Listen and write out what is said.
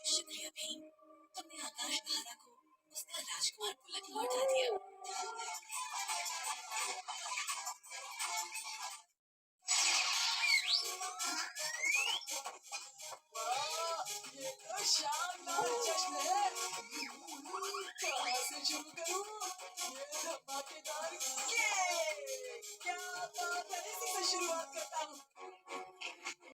शुक्रिया भीम, तुमने आकाश भारा को उसका राजकुमार पुलक लौटा दिया। ये तो शानदार जश्न है। कहाँ से शुरू करूं? ये धमाकेदार, ये क्या बात है, इसी से शुरुआत करता हूँ।